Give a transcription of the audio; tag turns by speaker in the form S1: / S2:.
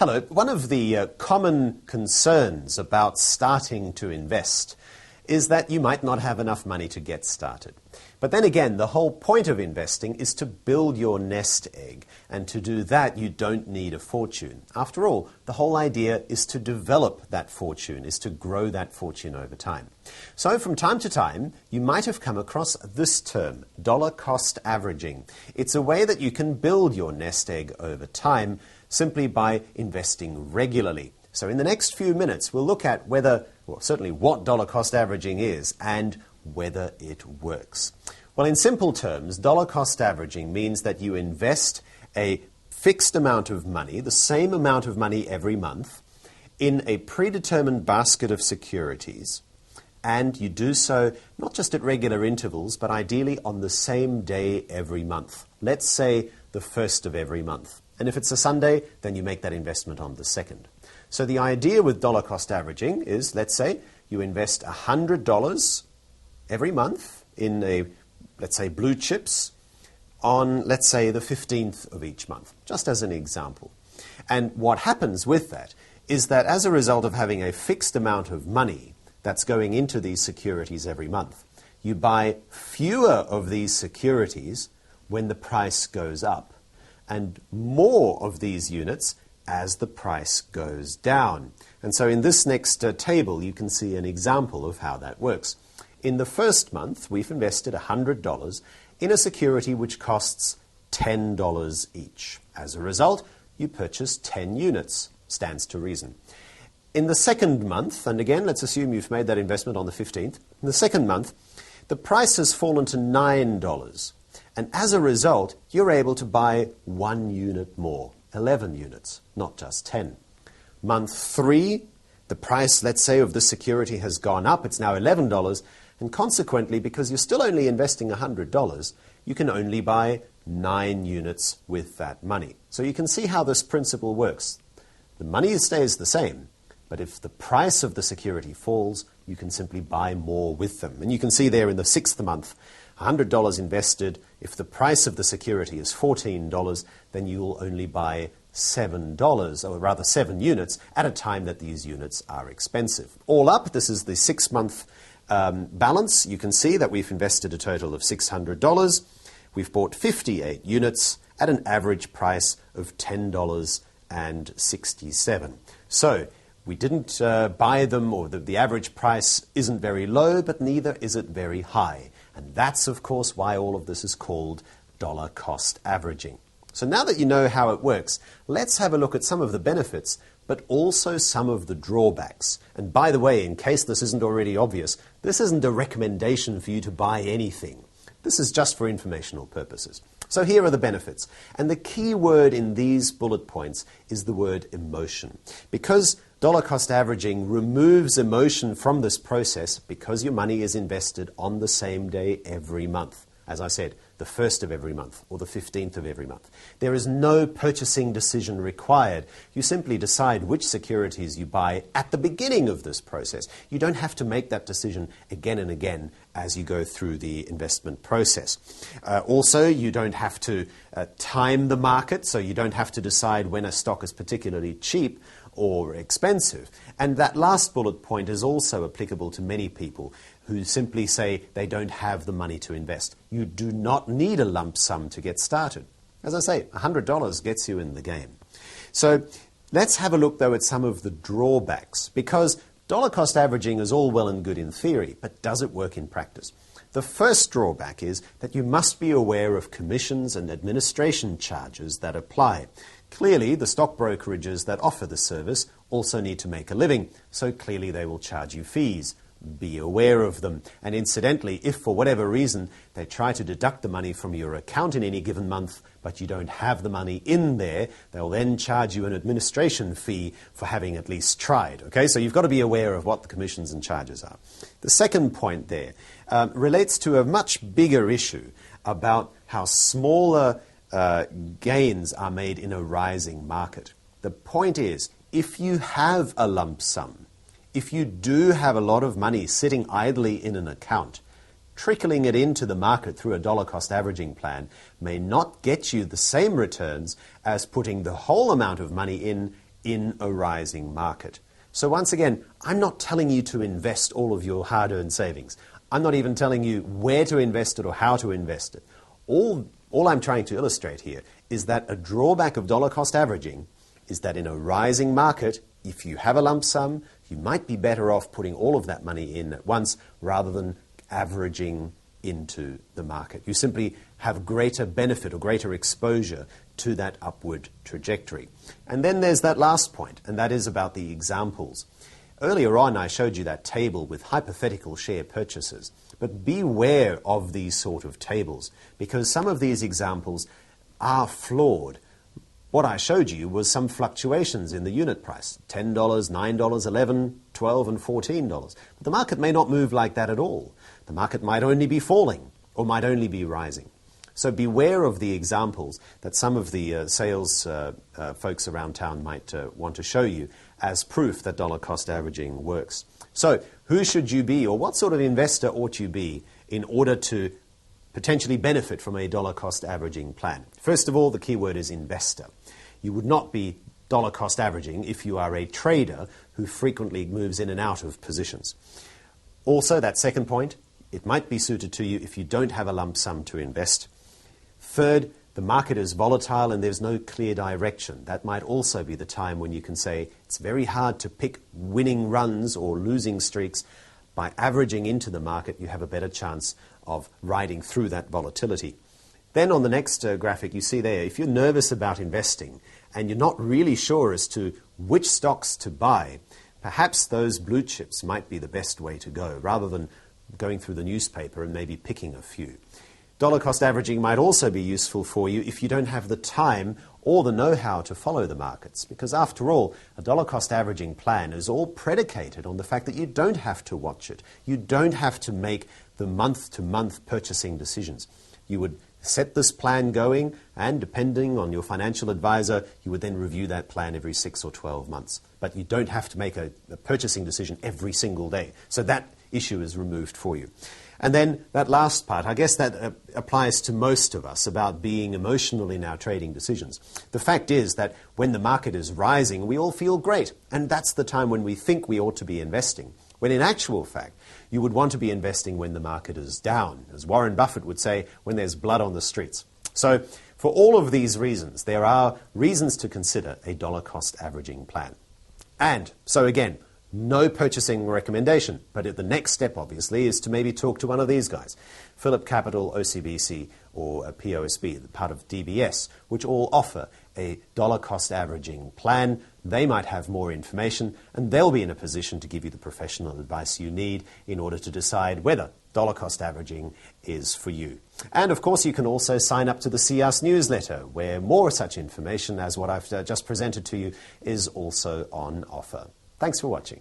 S1: Hello. One of the common concerns about starting to invest is that you might not have enough money to get started. But then again, the whole point of investing is to build your nest egg. And to do that, you don't need a fortune. After all, the whole idea is to develop that fortune, is to grow that fortune over time. So from time to time, you might have come across this term, dollar cost averaging. It's a way that you can build your nest egg over time simply by investing regularly. So in the next few minutes, we'll look at certainly what dollar cost averaging is and whether it works. Well, in simple terms, dollar cost averaging means that you invest a fixed amount of money, the same amount of money every month, in a predetermined basket of securities, and you do so not just at regular intervals, but ideally on the same day every month. Let's say the first of every month. And if it's a Sunday, then you make that investment on the second. So the idea with dollar cost averaging is, let's say, you invest $100 every month in let's say, blue chips on, let's say, the 15th of each month, just as an example. And what happens with that is that as a result of having a fixed amount of money that's going into these securities every month, you buy fewer of these securities when the price goes up, and more of these units as the price goes down. And so in this next table, you can see an example of how that works. In the first month, we've invested $100 in a security which costs $10 each. As a result, you purchase 10 units. Stands to reason. In the second month, and again, let's assume you've made that investment on the 15th, in the second month, the price has fallen to $9. And as a result, you're able to buy 1 unit more, 11 units, not just 10. Month 3, the price, let's say, of the security has gone up. It's now $11. And consequently, because you're still only investing $100, you can only buy 9 units with that money. So you can see how this principle works. The money stays the same, but if the price of the security falls, you can simply buy more with them. And you can see there in the 6th month, $100 invested. If the price of the security is $14, then you'll only buy $7, or rather 7 units, at a time that these units are expensive. All up, this is the 6-month balance. You can see that we've invested a total of $600. We've bought 58 units at an average price of $10.67. So we didn't buy them, or the average price isn't very low, but neither is it very high. And that's, of course, why all of this is called dollar cost averaging. So now that you know how it works, let's have a look at some of the benefits, but also some of the drawbacks. And by the way, in case this isn't already obvious, this isn't a recommendation for you to buy anything. This is just for informational purposes. So here are the benefits. And the key word in these bullet points is the word emotion. Because dollar cost averaging removes emotion from this process because your money is invested on the same day every month. As I said, the 1st of every month or the 15th of every month. There is no purchasing decision required. You simply decide which securities you buy at the beginning of this process. You don't have to make that decision again and again as you go through the investment process. Also, you don't have to time the market, so you don't have to decide when a stock is particularly cheap or expensive. And that last bullet point is also applicable to many people who simply say they don't have the money to invest. You do not need a lump sum to get started. As I say, $100 gets you in the game. So let's have a look, though, at some of the drawbacks, because dollar cost averaging is all well and good in theory, but does it work in practice? The first drawback is that you must be aware of commissions and administration charges that apply. Clearly, the stock brokerages that offer the service also need to make a living, so clearly they will charge you fees. Be aware of them. And incidentally, if for whatever reason they try to deduct the money from your account in any given month, but you don't have the money in there, they'll then charge you an administration fee for having at least tried. Okay, so you've got to be aware of what the commissions and charges are. The second point there relates to a much bigger issue about how smaller gains are made in a rising market. The point is, if you have a lump sum, if you do have a lot of money sitting idly in an account, trickling it into the market through a dollar cost averaging plan may not get you the same returns as putting the whole amount of money in in a rising market. So once again, I'm not telling you to invest all of your hard-earned savings. I'm not even telling you where to invest it or how to invest it. All I'm trying to illustrate here is that a drawback of dollar cost averaging is that in a rising market, if you have a lump sum, you might be better off putting all of that money in at once rather than averaging into the market. You simply have greater benefit or greater exposure to that upward trajectory. And then there's that last point, and that is about the examples. Earlier on, I showed you that table with hypothetical share purchases. But beware of these sort of tables, because some of these examples are flawed. What I showed you was some fluctuations in the unit price, $10, $9, $11, $12, and $14. But the market may not move like that at all. The market might only be falling or might only be rising. So beware of the examples that some of the sales folks around town might want to show you as proof that dollar cost averaging works. So who should you be, or what sort of investor ought you be in order to potentially benefit from a dollar cost averaging plan? First of all, the key word is investor. You would not be dollar cost averaging if you are a trader who frequently moves in and out of positions. Also, that second point, it might be suited to you if you don't have a lump sum to invest. Third, the market is volatile and there's no clear direction. That might also be the time when you can say it's very hard to pick winning runs or losing streaks. By averaging into the market, you have a better chance of riding through that volatility. Then on the next graphic, you see there, if you're nervous about investing and you're not really sure as to which stocks to buy, perhaps those blue chips might be the best way to go, rather than going through the newspaper and maybe picking a few. Dollar cost averaging might also be useful for you if you don't have the time or the know-how to follow the markets, because after all, a dollar cost averaging plan is all predicated on the fact that you don't have to watch it. You don't have to make the month-to-month purchasing decisions. You would set this plan going, and depending on your financial advisor, you would then review that plan every 6 or 12 months. But you don't have to make a purchasing decision every single day. So that issue is removed for you. And then that last part, I guess that applies to most of us about being emotional in our trading decisions. The fact is that when the market is rising, we all feel great. And that's the time when we think we ought to be investing. When in actual fact, you would want to be investing when the market is down. As Warren Buffett would say, when there's blood on the streets. So for all of these reasons, there are reasons to consider a dollar cost averaging plan. And so again, no purchasing recommendation, but the next step, obviously, is to maybe talk to one of these guys, Phillip Capital, OCBC, or POSB, part of DBS, which all offer a dollar cost averaging plan. They might have more information, and they'll be in a position to give you the professional advice you need in order to decide whether dollar cost averaging is for you. And of course, you can also sign up to the See Us newsletter, where more such information as what I've just presented to you is also on offer. Thanks for watching.